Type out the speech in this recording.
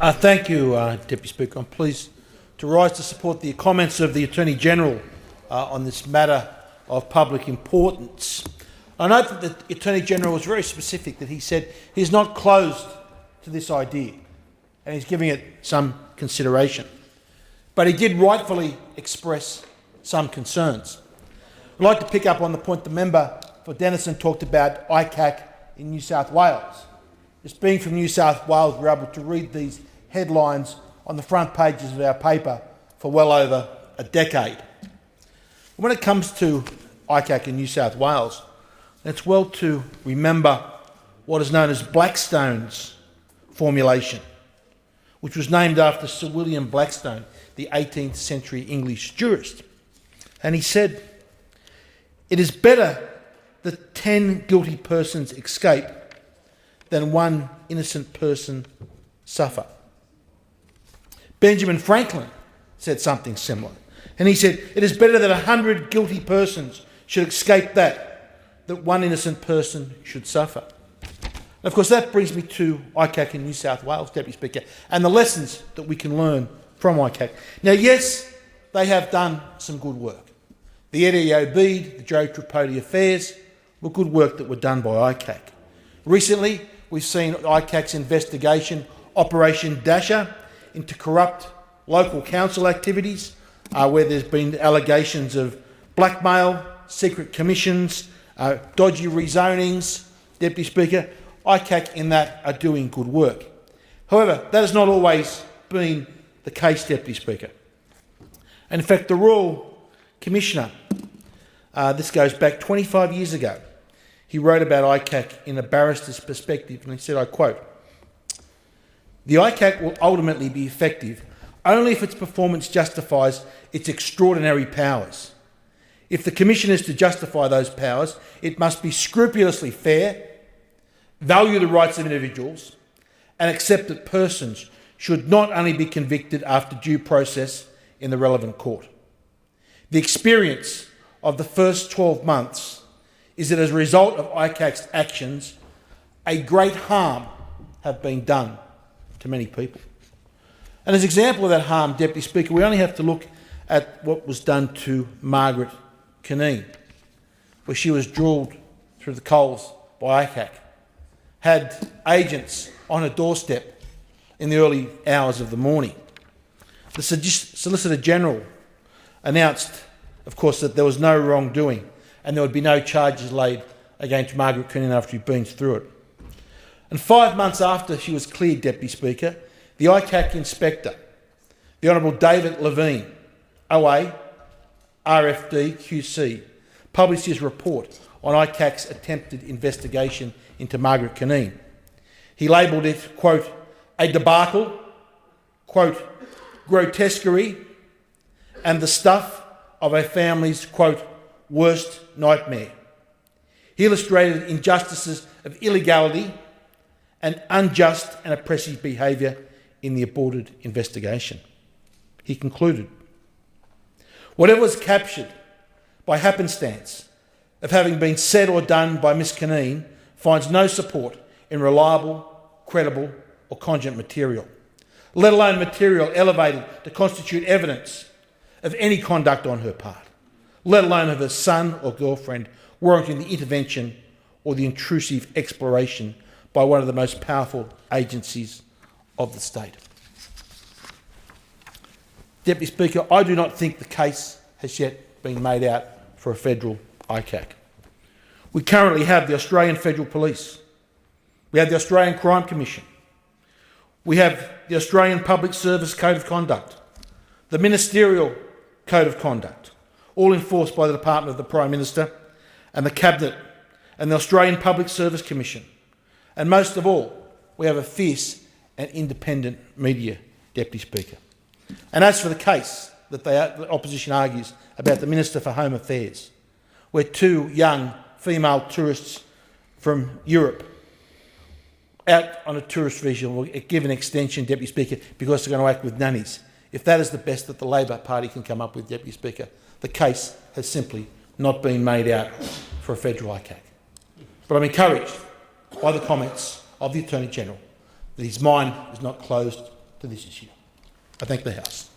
Thank you, Deputy Speaker. I'm pleased to rise to support the comments of the Attorney-General on this matter of public importance. I note that the Attorney-General was very specific, that he said he's not closed to this idea and he's giving it some consideration. But he did rightfully express some concerns. I'd like to pick up on the point the member for Denison talked about ICAC in New South Wales. Just being from New South Wales, we're able to read these headlines on the front pages of our paper for well over a decade. When it comes to ICAC in New South Wales, it's well to remember what is known as Blackstone's formulation, which was named after Sir William Blackstone, the 18th century English jurist. And he said, "It is better that 10 guilty persons escape than one innocent person suffer." Benjamin Franklin said something similar. And he said, "It is better that 100 guilty persons should escape that one innocent person should suffer." And of course, that brings me to ICAC in New South Wales, Deputy Speaker, and the lessons that we can learn from ICAC. Now, yes, they have done some good work. The Eddie Bede, the Joe Tripodi affairs were good work that were done by ICAC. Recently, we've seen ICAC's investigation, Operation Dasher, into corrupt local council activities, where there's been allegations of blackmail, secret commissions, dodgy rezonings. Deputy Speaker, ICAC in that are doing good work. However, that has not always been the case, Deputy Speaker. And in fact, the Royal Commissioner, this goes back 25 years ago, he wrote about ICAC in a barrister's perspective, and he said, I quote, "The ICAC will ultimately be effective only if its performance justifies its extraordinary powers. If the Commission is to justify those powers, it must be scrupulously fair, value the rights of individuals, and accept that persons should not only be convicted after due process in the relevant court. The experience of the first 12 months is that as a result of ICAC's actions, a great harm have been done to many people." And as an example of that harm, Deputy Speaker, we only have to look at what was done to Margaret Cunneen, where she was drilled through the coals by ICAC, had agents on her doorstep in the early hours of the morning. The Solicitor General announced, of course, that there was no wrongdoing and there would be no charges laid against Margaret Cunneen after she'd been through it. And 5 months after she was cleared, Deputy Speaker, the ICAC inspector, the Honourable David Levine, OA, RFD, QC, published his report on ICAC's attempted investigation into Margaret Cunneen. He labelled it, quote, "a debacle," quote, "grotesquerie, and the stuff of a family's," quote, "worst nightmare." He illustrated injustices of illegality and unjust and oppressive behaviour in the aborted investigation. He concluded, "Whatever was captured by happenstance of having been said or done by Miss Cunneen finds no support in reliable, credible or cogent material, let alone material elevated to constitute evidence of any conduct on her part, let alone of her son or girlfriend warranting the intervention or the intrusive exploration by one of the most powerful agencies of the state." Deputy Speaker, I do not think the case has yet been made out for a federal ICAC. We currently have the Australian Federal Police. We have the Australian Crime Commission. We have the Australian Public Service Code of Conduct, the Ministerial Code of Conduct, all enforced by the Department of the Prime Minister and the Cabinet and the Australian Public Service Commission. And most of all, we have a fierce and independent media, Deputy Speaker. And as for the case that the opposition argues about the Minister for Home Affairs, where 2 young female tourists from Europe out on a tourist visa will give an extension, Deputy Speaker, because they're going to act with nannies. If that is the best that the Labor Party can come up with, Deputy Speaker, the case has simply not been made out for a federal ICAC. But I'm encouraged by the comments of the Attorney-General that his mind is not closed to this issue. I thank the House.